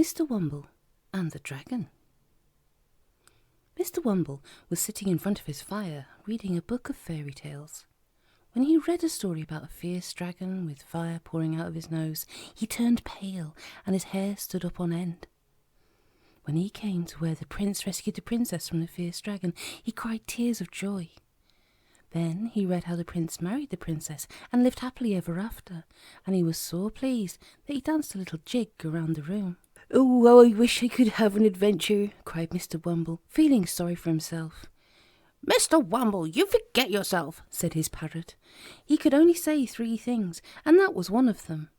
Mr. Wumble and the Dragon. Mr. Wumble was sitting in front of his fire, reading a book of fairy tales. When he read a story about a fierce dragon with fire pouring out of his nose, he turned pale and his hair stood up on end. When he came to where the prince rescued the princess from the fierce dragon, he cried tears of joy. Then he read how the prince married the princess and lived happily ever after, and he was so pleased that he danced a little jig around the room. "Oh, how I wish I could have an adventure," cried Mr. Wumble, feeling sorry for himself. "Mr. Wumble, you forget yourself," said his parrot. He could only say 3 things, and that was one of them.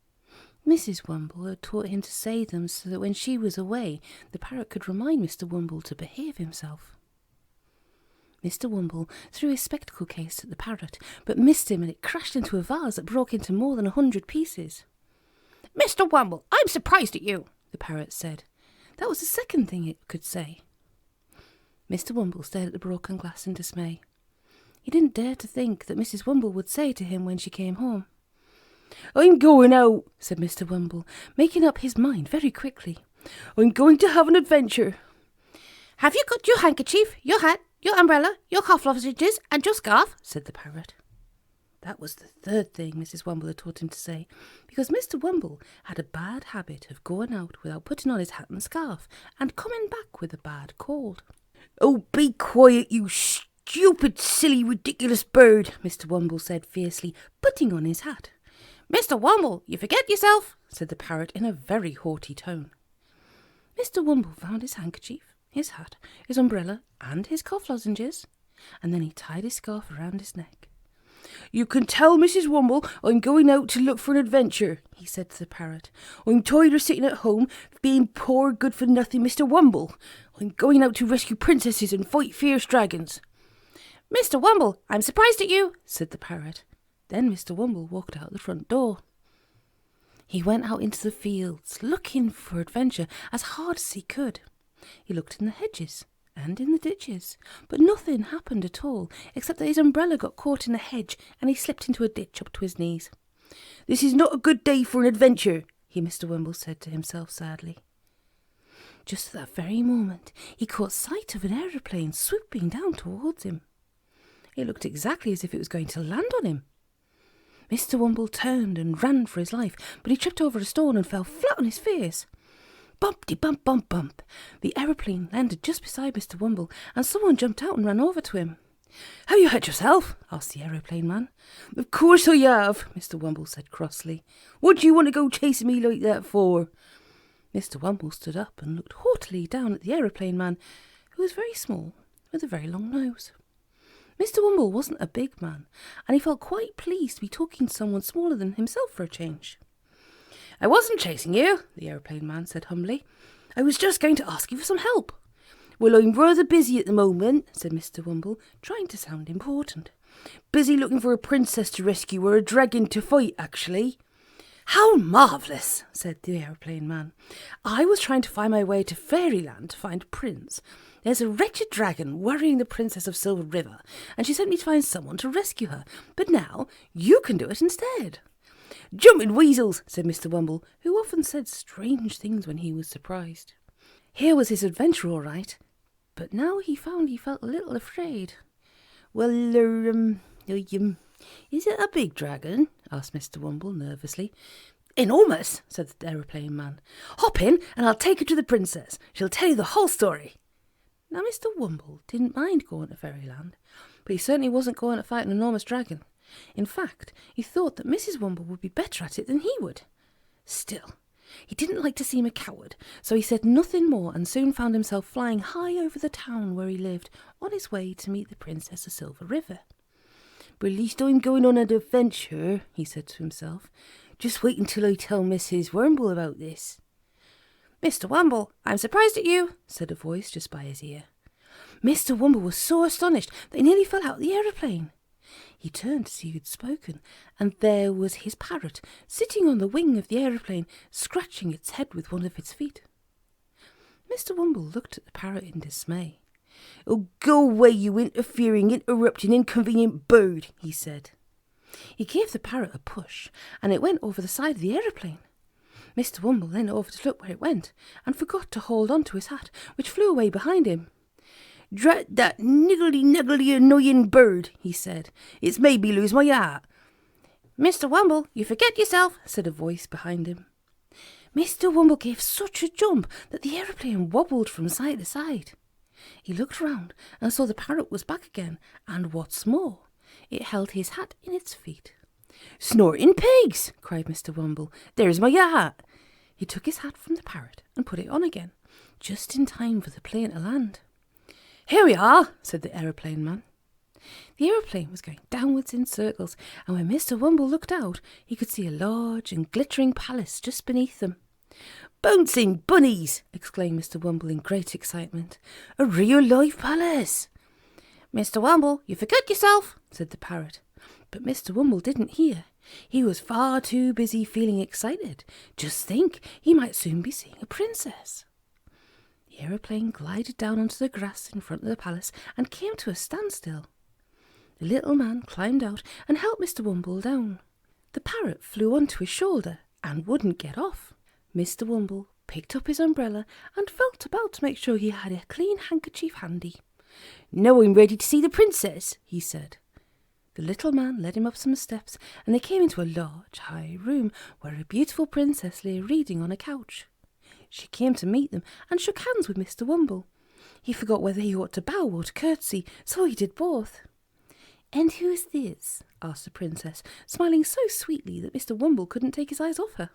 Mrs. Wumble had taught him to say them so that when she was away, the parrot could remind Mr. Wumble to behave himself. Mr. Wumble threw his spectacle case at the parrot, but missed him, and it crashed into a vase that broke into more than 100 pieces. "Mr. Wumble, I'm surprised at you," the parrot said. That was the second thing it could say. Mr. Wumble stared at the broken glass in dismay. He didn't dare to think that Mrs. Wumble would say to him when she came home. "I'm going out," said Mr. Wumble, making up his mind very quickly. "I'm going to have an adventure." "Have you got your handkerchief, your hat, your umbrella, your cough lozenges, and your scarf?" said the parrot. That was the third thing Mrs. Wumble had taught him to say, because Mr. Wumble had a bad habit of going out without putting on his hat and scarf, and coming back with a bad cold. "Oh, be quiet, you stupid, silly, ridiculous bird," Mr. Wumble said fiercely, putting on his hat. "Mr. Wumble, you forget yourself," said the parrot in a very haughty tone. Mr. Wumble found his handkerchief, his hat, his umbrella, and his cough lozenges, and then he tied his scarf around his neck. "You can tell Mrs. Wumble I'm going out to look for an adventure," he said to the parrot. "I'm tired of sitting at home, being poor, good-for-nothing Mr. Wumble. I'm going out to rescue princesses and fight fierce dragons." "Mr. Wumble, I'm surprised at you," said the parrot. Then Mr. Wumble walked out the front door. He went out into the fields, looking for adventure as hard as he could. He looked in the hedges and in the ditches, but nothing happened at all, except that his umbrella got caught in a hedge and he slipped into a ditch up to his knees. "This is not a good day for an adventure," Mr. Wumble said to himself sadly. Just at that very moment, he caught sight of an aeroplane swooping down towards him. It looked exactly as if it was going to land on him. Mr. Wumble turned and ran for his life, but he tripped over a stone and fell flat on his face. Bumpty-bump, bump, bump. The aeroplane landed just beside Mr. Wumble, and someone jumped out and ran over to him. "Have you hurt yourself?" asked the aeroplane man. "Of course I have," Mr. Wumble said crossly. "What do you want to go chasing me like that for?" Mr. Wumble stood up and looked haughtily down at the aeroplane man, who was very small, with a very long nose. Mr. Wumble wasn't a big man, and he felt quite pleased to be talking to someone smaller than himself for a change. "I wasn't chasing you," the aeroplane man said humbly. "I was just going to ask you for some help." "Well, I'm rather busy at the moment," said Mr. Wumble, trying to sound important. "Busy looking for a princess to rescue or a dragon to fight, actually." "How marvellous," said the aeroplane man. "I was trying to find my way to Fairyland to find a prince. There's a wretched dragon worrying the Princess of Silver River, and she sent me to find someone to rescue her. But now you can do it instead." "Jumping weasels," said Mr. Wumble, who often said strange things when he was surprised. Here was his adventure all right, but now he found he felt a little afraid. "Well, is it a big dragon?" asked Mr. Wumble nervously. "Enormous," said the aeroplane man. "Hop in and I'll take you to the princess. She'll tell you the whole story." Now, Mr. Wumble didn't mind going to Fairyland, but he certainly wasn't going to fight an enormous dragon. In fact, he thought that Mrs. Wumble would be better at it than he would. Still, he didn't like to seem a coward, so he said nothing more and soon found himself flying high over the town where he lived, on his way to meet the Princess of Silver River. "But at least I'm going on an adventure," he said to himself. "Just wait until I tell Mrs. Wumble about this." "Mr. Wumble, I'm surprised at you," said a voice just by his ear. Mr. Wumble was so astonished that he nearly fell out of the aeroplane. He turned to see who had spoken, and there was his parrot, sitting on the wing of the aeroplane, scratching its head with one of its feet. Mr. Wumble looked at the parrot in dismay. "Oh, go away, you interfering, interrupting, inconvenient bird," he said. He gave the parrot a push, and it went over the side of the aeroplane. Mr. Wumble leaned over to look where it went, and forgot to hold on to his hat, which flew away behind him. "Drat that niggledy annoying bird," he said. "It's made me lose my hat." "Mr. Wumble, you forget yourself," said a voice behind him. Mr. Wumble gave such a jump that the aeroplane wobbled from side to side. He looked round and saw the parrot was back again, and what's more, it held his hat in its feet. "Snorting pigs!" cried Mr. Wumble. "There's my hat." He took his hat from the parrot and put it on again, just in time for the plane to land. "Here we are," said the aeroplane man. The aeroplane was going downwards in circles, and when Mr. Wumble looked out, he could see a large and glittering palace just beneath them. "Bouncing bunnies!" exclaimed Mr. Wumble in great excitement. "A real-life palace!" "Mr. Wumble, you forget yourself," said the parrot. But Mr. Wumble didn't hear. He was far too busy feeling excited. Just think, he might soon be seeing a princess. The aeroplane glided down onto the grass in front of the palace and came to a standstill. The little man climbed out and helped Mr. Wumble down. The parrot flew onto his shoulder and wouldn't get off. Mr. Wumble picked up his umbrella and felt about to make sure he had a clean handkerchief handy. "Now I'm ready to see the princess," he said. The little man led him up some steps, and they came into a large, high room where a beautiful princess lay reading on a couch. She came to meet them and shook hands with Mr. Wumble. He forgot whether he ought to bow or to curtsy, so he did both. "And who's this?" asked the princess, smiling so sweetly that Mr. Wumble couldn't take his eyes off her.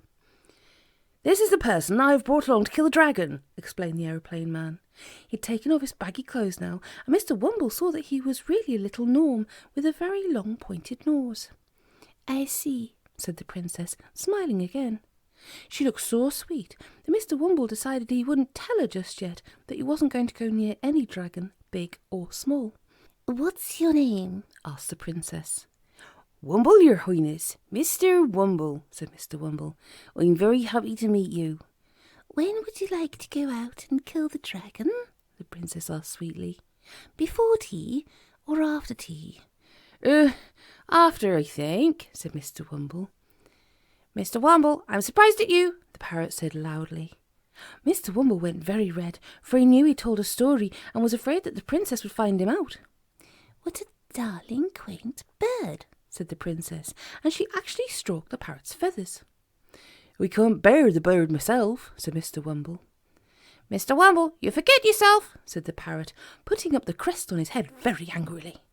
"This is the person I've brought along to kill the dragon," explained the aeroplane man. He'd taken off his baggy clothes now, and Mr. Wumble saw that he was really a little gnome with a very long pointed nose. "I see," said the princess, smiling again. She looked so sweet that Mr. Wumble decided he wouldn't tell her just yet that he wasn't going to go near any dragon, big or small. "What's your name?" asked the princess. "Wumble, your highness. Mr. Wumble," said Mr. Wumble. "I'm very happy to meet you." "When would you like to go out and kill the dragon?" the princess asked sweetly. "Before tea or after tea?" After, I think," said Mr. Wumble. "Mr. Wumble, I'm surprised at you," the parrot said loudly. Mr. Wumble went very red, for he knew he told a story and was afraid that the princess would find him out. "What a darling, quaint bird," said the princess, and she actually stroked the parrot's feathers. "I can't bear the bird myself," said Mr. Wumble. "Mr. Wumble, you forget yourself," said the parrot, putting up the crest on his head very angrily.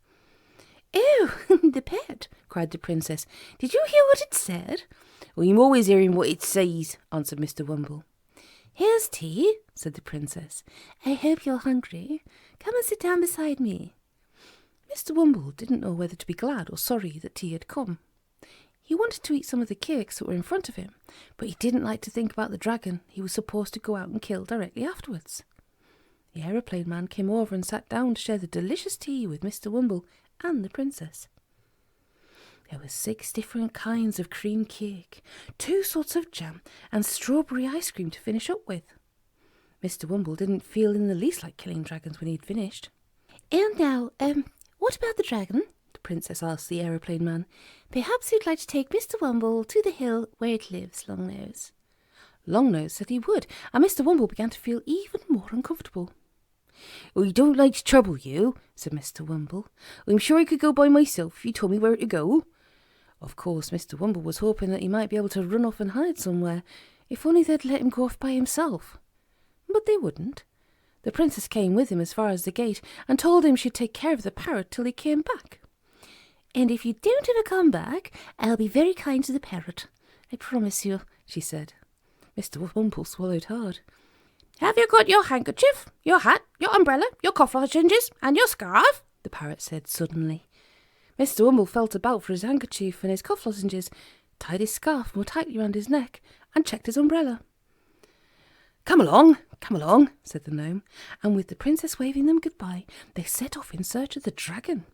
"Oh, the pet," cried the princess. "Did you hear what it said?" "I'm always hearing what it says," answered Mr. Wumble. "Here's tea," said the princess. "I hope you're hungry. Come and sit down beside me." Mr. Wumble didn't know whether to be glad or sorry that tea had come. He wanted to eat some of the cakes that were in front of him, but he didn't like to think about the dragon he was supposed to go out and kill directly afterwards. The aeroplane man came over and sat down to share the delicious tea with Mr. Wumble and the princess. There were 6 different kinds of cream cake, 2 sorts of jam, and strawberry ice cream to finish up with. Mr. Wumble didn't feel in the least like killing dragons when he'd finished. "And now, what about the dragon?" the princess asked the aeroplane man. "Perhaps you'd like to take Mr. Wumble to the hill where it lives, Longnose." Longnose said he would, and Mr. Wumble began to feel even more uncomfortable. "I don't like to trouble you," said Mr. Wumble. "I'm sure I could go by myself if you told me where to go." Of course, Mr. Wumble was hoping that he might be able to run off and hide somewhere, if only they'd let him go off by himself. But they wouldn't. The princess came with him as far as the gate and told him she'd take care of the parrot till he came back. "And if you don't ever come back, I'll be very kind to the parrot. I promise you," she said. Mr. Wumble swallowed hard. "Have you got your handkerchief, your hat, your umbrella, your cuff lozenges, and your scarf?" the parrot said suddenly. Mr. Wumble felt about for his handkerchief and his cuff lozenges, tied his scarf more tightly round his neck, and checked his umbrella. Come along, said the gnome, and with the princess waving them goodbye, they set off in search of the dragon.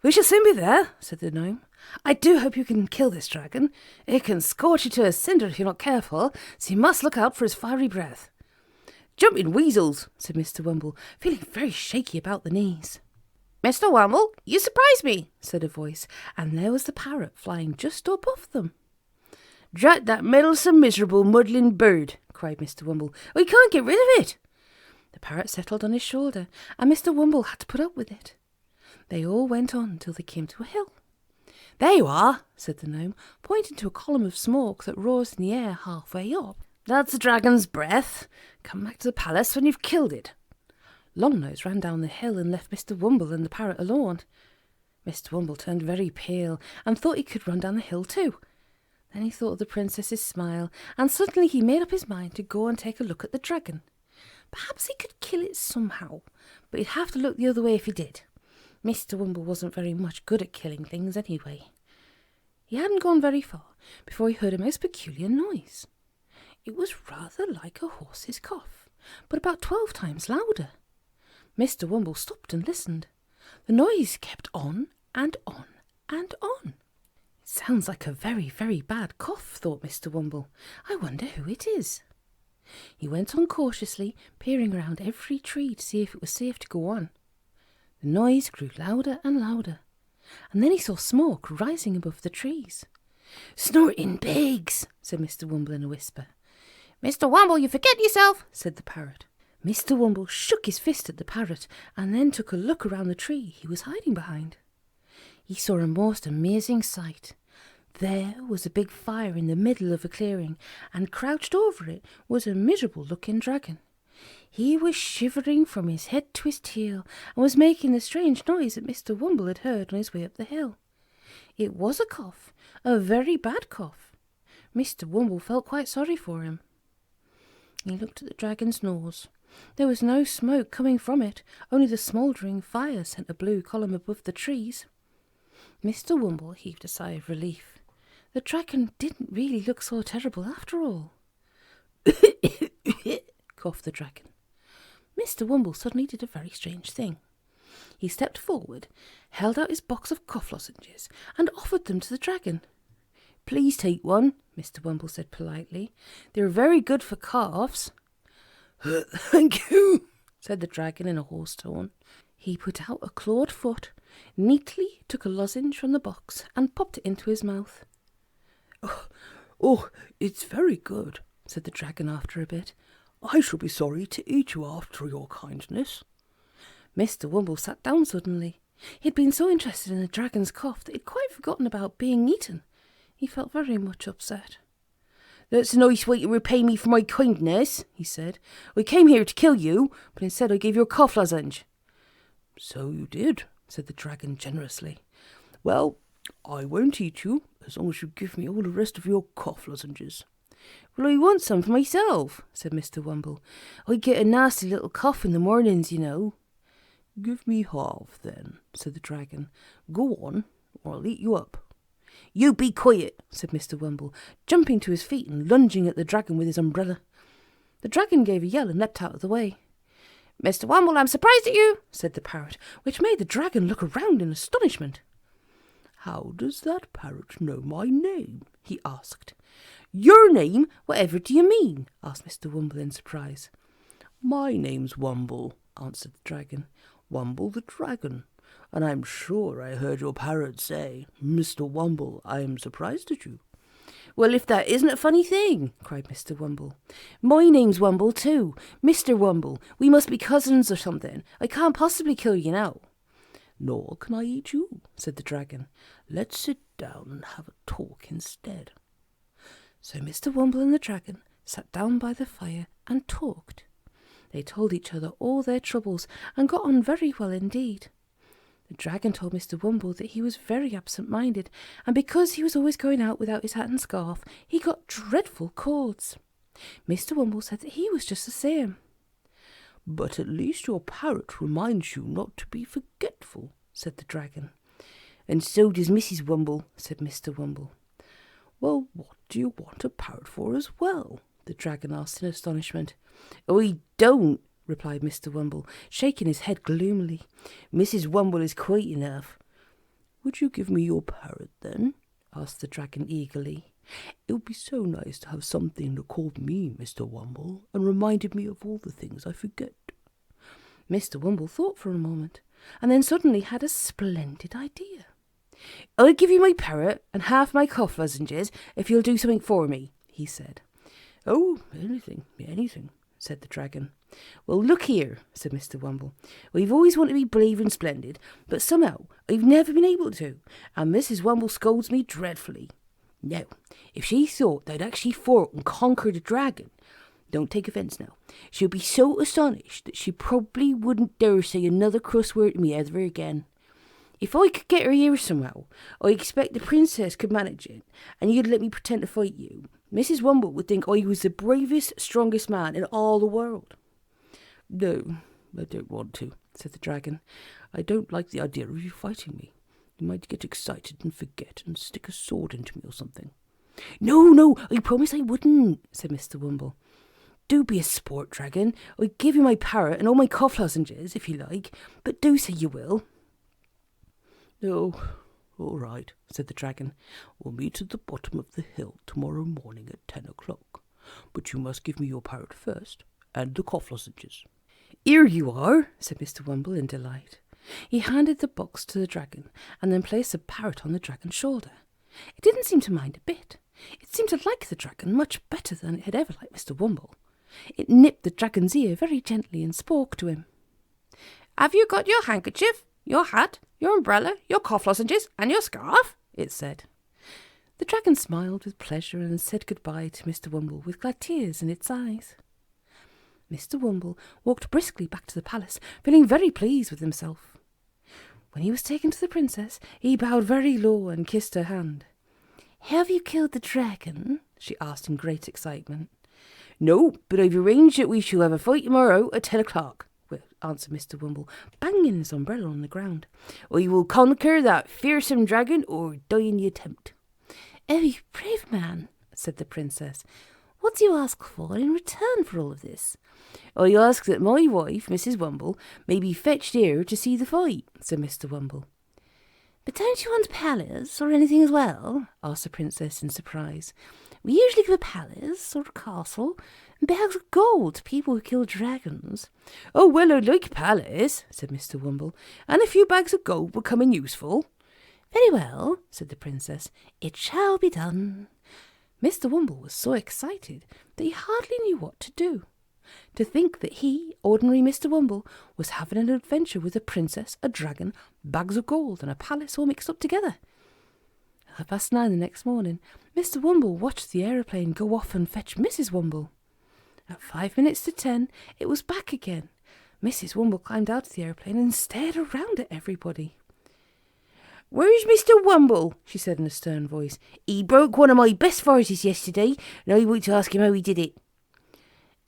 We shall soon be there, said the gnome. I do hope you can kill this dragon. It can scorch you to a cinder if you're not careful, so you must look out for his fiery breath. Jumping weasels, said Mr. Wumble, feeling very shaky about the knees. Mr. Wumble, you surprise me, said a voice, and there was the parrot flying just above them. "Drat that meddlesome, miserable, muddling bird," cried Mr. Wumble. "I can't get rid of it." The parrot settled on his shoulder, and Mr. Wumble had to put up with it. They all went on till they came to a hill. "There you are," said the gnome, pointing to a column of smoke that rose in the air halfway up. "That's the dragon's breath. Come back to the palace when you've killed it." Longnose ran down the hill and left Mr. Wumble and the parrot alone. Mr. Wumble turned very pale and thought he could run down the hill too. Then he thought of the princess's smile, and suddenly he made up his mind to go and take a look at the dragon. Perhaps he could kill it somehow, but he'd have to look the other way if he did. Mr. Wumble wasn't very much good at killing things anyway. He hadn't gone very far before he heard a most peculiar noise. It was rather like a horse's cough, but about 12 times louder. Mr. Wumble stopped and listened. The noise kept on and on and on. "It sounds like a very, very bad cough," thought Mr. Wumble. "I wonder who it is." He went on cautiously, peering around every tree to see if it was safe to go on. The noise grew louder and louder, and then he saw smoke rising above the trees. "Snorting pigs," said Mr. Wumble in a whisper. Mr. Wumble, you forget yourself, said the parrot. Mr. Wumble shook his fist at the parrot and then took a look around the tree he was hiding behind. He saw a most amazing sight. There was a big fire in the middle of a clearing, and crouched over it was a miserable-looking dragon. He was shivering from his head to his tail, and was making the strange noise that Mr. Wumble had heard on his way up the hill. It was a cough, a very bad cough. Mr. Wumble felt quite sorry for him. He looked at the dragon's nose. There was no smoke coming from it, only the smouldering fire sent a blue column above the trees. Mr. Wumble heaved a sigh of relief. The dragon didn't really look so terrible after all. Coughed the dragon. Mr. Wumble suddenly did a very strange thing. He stepped forward, held out his box of cough lozenges, and offered them to the dragon. "Please take one," Mr. Wumble said politely. "They're very good for coughs." "Thank you," said the dragon in a hoarse tone. He put out a clawed foot, neatly took a lozenge from the box, and popped it into his mouth. Oh, it's very good," said the dragon after a bit. "I shall be sorry to eat you after your kindness." Mr. Wumble sat down suddenly. He'd been so interested in the dragon's cough that he'd quite forgotten about being eaten. He felt very much upset. "That's a nice way to repay me for my kindness," he said. "I came here to kill you, but instead I gave you a cough lozenge." "So you did," said the dragon generously. "Well, I won't eat you as long as you give me all the rest of your cough lozenges." "Well, I want some for myself," said Mr. Wumble. "I get a nasty little cough in the mornings, you know." "Give me half, then," said the dragon. "Go on, or I'll eat you up." "You be quiet," said Mr. Wumble, jumping to his feet and lunging at the dragon with his umbrella. The dragon gave a yell and leapt out of the way. Mr. Wumble, I'm surprised at you, said the parrot, which made the dragon look around in astonishment. "How does that parrot know my name?" he asked. "Your name? Whatever do you mean?" asked Mr. Wumble in surprise. "My name's Wumble," answered the dragon. "Wumble the dragon. And I'm sure I heard your parrot say, 'Mr. Wumble, I am surprised at you.'" "Well, if that isn't a funny thing," cried Mr. Wumble. "My name's Wumble too. Mr. Wumble. We must be cousins or something. I can't possibly kill you now." "Nor can I eat you," said the dragon. "Let's sit down and have a talk instead." So Mr. Wumble and the dragon sat down by the fire and talked. They told each other all their troubles and got on very well indeed. The dragon told Mr. Wumble that he was very absent-minded, and because he was always going out without his hat and scarf, he got dreadful colds. Mr. Wumble said that he was just the same. "But at least your parrot reminds you not to be forgetful," said the dragon. "And so does Mrs. Wumble," said Mr. Wumble. "Well, what do you want a parrot for as well?" the dragon asked in astonishment. "I don't," replied Mr. Wumble, shaking his head gloomily. "Mrs. Wumble is quite enough." "Would you give me your parrot, then?" asked the dragon eagerly. "It would be so nice to have something that called me Mr. Wumble and reminded me of all the things I forget." Mr. Wumble thought for a moment, and then suddenly had a splendid idea. "I'll give you my parrot and half my cough lozenges if you'll do something for me," he said. "Oh, anything, said the dragon. "Well, look here," said Mr. Wumble. "I've always wanted to be brave and splendid, but somehow I've never been able to, and Mrs. Wumble scolds me dreadfully. Now, if she thought that I'd actually fought and conquered a dragon, don't take offence now, she'd be so astonished that she probably wouldn't dare say another cross word to me ever again. If I could get her ear somehow, I expect the princess could manage it, and you'd let me pretend to fight you. Mrs. Wumble would think I was the bravest, strongest man in all the world." "No, I don't want to," said the dragon. "I don't like the idea of you fighting me. You might get excited and forget and stick a sword into me or something." No, I promise I wouldn't," said Mr. Wumble. "Do be a sport, dragon. I'd give you my parrot and all my cough lozenges, if you like, but do say you will." "Oh, all right," said the dragon. "We'll meet at the bottom of the hill tomorrow morning at 10 o'clock. But you must give me your parrot first, and the cough lozenges." "Here you are," said Mr. Wumble in delight. He handed the box to the dragon, and then placed the parrot on the dragon's shoulder. It didn't seem to mind a bit. It seemed to like the dragon much better than it had ever liked Mr. Wumble. It nipped the dragon's ear very gently and spoke to him. "Have you got your handkerchief, your hat, your umbrella, your cough lozenges, and your scarf?" it said. The dragon smiled with pleasure and said goodbye to Mr. Wumble with glad tears in its eyes. Mr. Wumble walked briskly back to the palace, feeling very pleased with himself. When he was taken to the princess, he bowed very low and kissed her hand. "Have you killed the dragon?" she asked in great excitement. "No, but I've arranged that we shall have a fight tomorrow at 10 o'clock, answered Mr. Wumble, banging his umbrella on the ground. "I will conquer that fearsome dragon or die in the attempt." "Oh, you brave man," said the princess. "What do you ask for in return for all of this?" "I ask that my wife, Mrs. Wumble, may be fetched here to see the fight," said Mr. Wumble. "But don't you want a palace or anything as well?" asked the princess in surprise. "We usually give a palace or a castle and bags of gold to people who kill dragons." "Oh, well, I'd like a palace," said Mr. Wumble, "and a few bags of gold would come in useful." "Very well," said the princess. "It shall be done." Mr. Wumble was so excited that he hardly knew what to do. To think that he, ordinary Mr. Wumble, was having an adventure with a princess, a dragon, bags of gold, and a palace all mixed up together. At 9:30 the next morning, Mr. Wumble watched the aeroplane go off and fetch Mrs. Wumble. At 5 minutes to 10, it was back again. Mrs. Wumble climbed out of the aeroplane and stared around at everybody. "Where's Mr. Wumble?" she said in a stern voice. "He broke one of my best vases yesterday, and I want to ask him how he did it."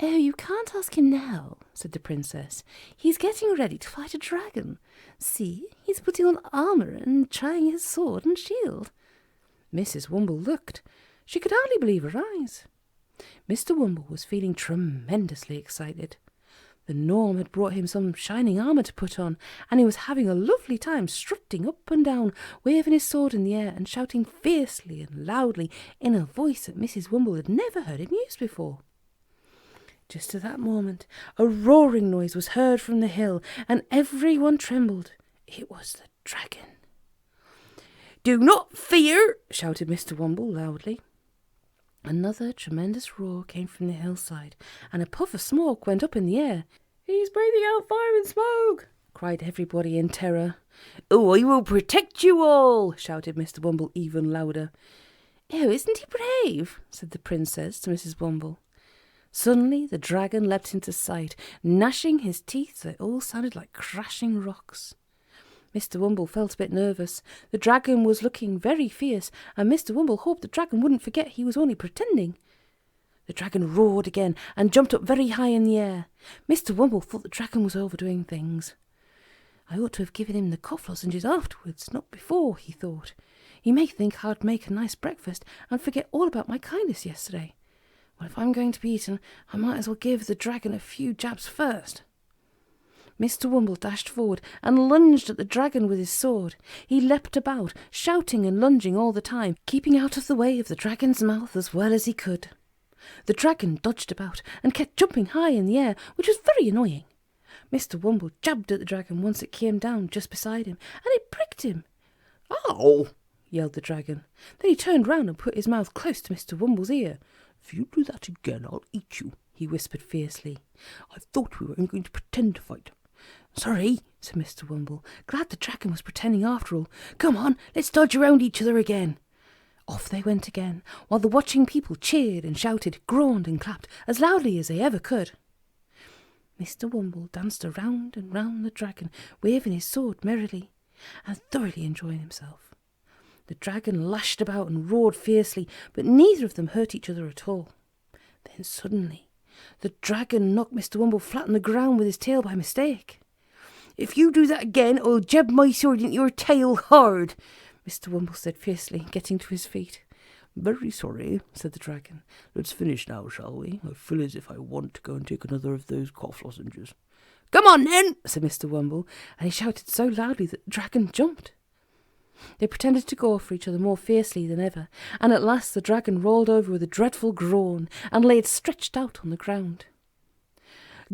"Oh, you can't ask him now," said the princess. "He's getting ready to fight a dragon. See, he's putting on armour and trying his sword and shield." Mrs. Wumble looked. She could hardly believe her eyes. Mr. Wumble was feeling tremendously excited. The gnome had brought him some shining armour to put on, and he was having a lovely time strutting up and down, waving his sword in the air and shouting fiercely and loudly in a voice that Mrs. Wumble had never heard him use before. Just at that moment, a roaring noise was heard from the hill, and everyone trembled. It was the dragon. "Do not fear," shouted Mr. Wumble loudly. Another tremendous roar came from the hillside, and a puff of smoke went up in the air. "He's breathing out fire and smoke!" cried everybody in terror. "Oh, I will protect you all!" shouted Mr. Wumble even louder. "Oh, isn't he brave?" said the princess to Mrs. Wumble. Suddenly the dragon leapt into sight, gnashing his teeth so it all sounded like crashing rocks. Mr. Wumble felt a bit nervous. The dragon was looking very fierce, and Mr. Wumble hoped the dragon wouldn't forget he was only pretending. The dragon roared again and jumped up very high in the air. Mr. Wumble thought the dragon was overdoing things. "I ought to have given him the cough lozenges afterwards, not before," he thought. "He may think I'd make a nice breakfast and forget all about my kindness yesterday. Well, if I'm going to be eaten, I might as well give the dragon a few jabs first." Mr. Wumble dashed forward and lunged at the dragon with his sword. He leapt about, shouting and lunging all the time, keeping out of the way of the dragon's mouth as well as he could. The dragon dodged about and kept jumping high in the air, which was very annoying. Mr. Wumble jabbed at the dragon once it came down just beside him, and it pricked him. Ow! Yelled the dragon. Then he turned round and put his mouth close to Mr. Wumble's ear. If you do that again, I'll eat you, he whispered fiercely. I thought we weren't going to pretend to fight. Sorry, said Mr. Wumble, glad the dragon was pretending after all. Come on, let's dodge around each other again. Off they went again, while the watching people cheered and shouted, groaned and clapped as loudly as they ever could. Mr. Wumble danced around and round the dragon, waving his sword merrily, and thoroughly enjoying himself. The dragon lashed about and roared fiercely, but neither of them hurt each other at all. Then suddenly, the dragon knocked Mr. Wumble flat on the ground with his tail by mistake. If you do that again, I'll jab my sword into your tail hard, Mr. Wumble said fiercely, getting to his feet. Very sorry, said the dragon. Let's finish now, shall we? I feel as if I want to go and take another of those cough lozenges. Come on, then, said Mr. Wumble, and he shouted so loudly that the dragon jumped. They pretended to go for each other more fiercely than ever, and at last the dragon rolled over with a dreadful groan and lay stretched out on the ground.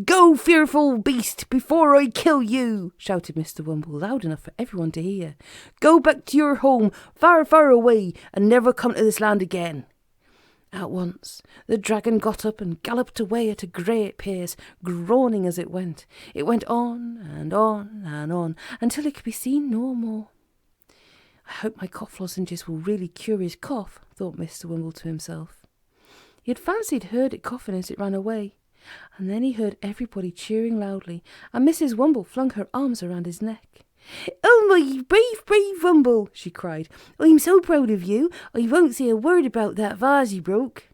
Go, fearful beast, before I kill you, shouted Mr. Wumble, loud enough for everyone to hear. Go back to your home, far, far away, and never come to this land again. At once the dragon got up and galloped away at a great pace, groaning as it went. It went on and on and on, until it could be seen no more. I hope my cough lozenges will really cure his cough, thought Mr. Wumble to himself. He had fancied heard it coughing as it ran away, and then he heard everybody cheering loudly, and Mrs. Wumble flung her arms around his neck. Oh, my brave, brave Wumble, she cried. I'm so proud of you. I won't say a word about that vase you broke.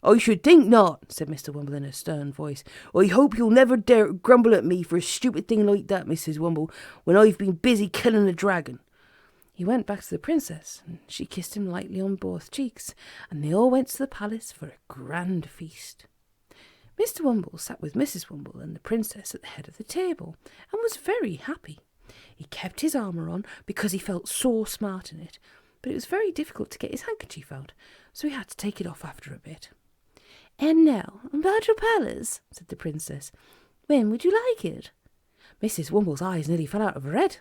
I should think not, said Mr. Wumble in a stern voice. I hope you'll never dare grumble at me for a stupid thing like that, Mrs. Wumble, when I've been busy killing the dragon. He went back to the princess, and she kissed him lightly on both cheeks, and they all went to the palace for a grand feast. Mr. Wumble sat with Mrs. Wumble and the princess at the head of the table, and was very happy. He kept his armour on because he felt so smart in it, but it was very difficult to get his handkerchief out, so he had to take it off after a bit. And now, about your palace, said the princess. When would you like it? Mrs. Wumble's eyes nearly fell out of her head.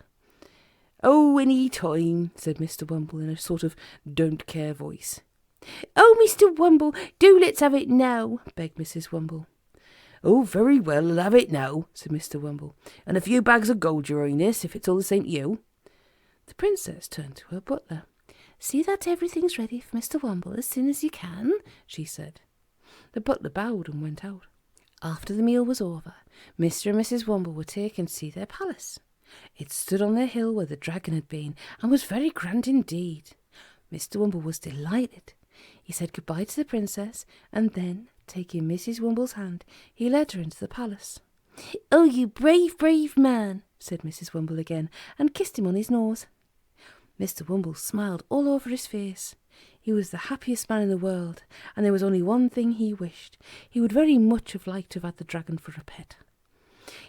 Oh, any time, said Mr. Wumble in a sort of don't-care voice. Oh, Mr. Wumble, do let's have it now, begged Mrs. Wumble. Oh, very well, I'll have it now, said Mr. Wumble, and a few bags of gold, your highness, if it's all the same to you. The princess turned to her butler. See that everything's ready for Mr. Wumble as soon as you can, she said. The butler bowed and went out. After the meal was over, Mr. and Mrs. Wumble were taken to see their palace. It stood on the hill where the dragon had been, and was very grand indeed. Mr. Wumble was delighted. He said goodbye to the princess, and then, taking Mrs. Wumble's hand, he led her into the palace. Oh, you brave, brave man, said Mrs. Wumble again, and kissed him on his nose. Mr. Wumble smiled all over his face. He was the happiest man in the world, and there was only one thing he wished. He would very much have liked to have had the dragon for a pet.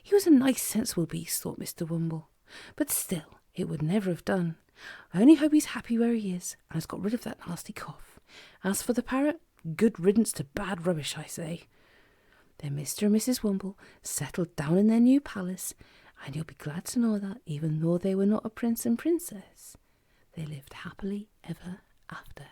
He was a nice, sensible beast, thought Mr. Wumble, but still, it would never have done. I only hope he's happy where he is, and has got rid of that nasty cough. As for the parrot, good riddance to bad rubbish, I say. Then Mr. and Mrs. Wumble settled down in their new palace, and you'll be glad to know that, even though they were not a prince and princess, they lived happily ever after.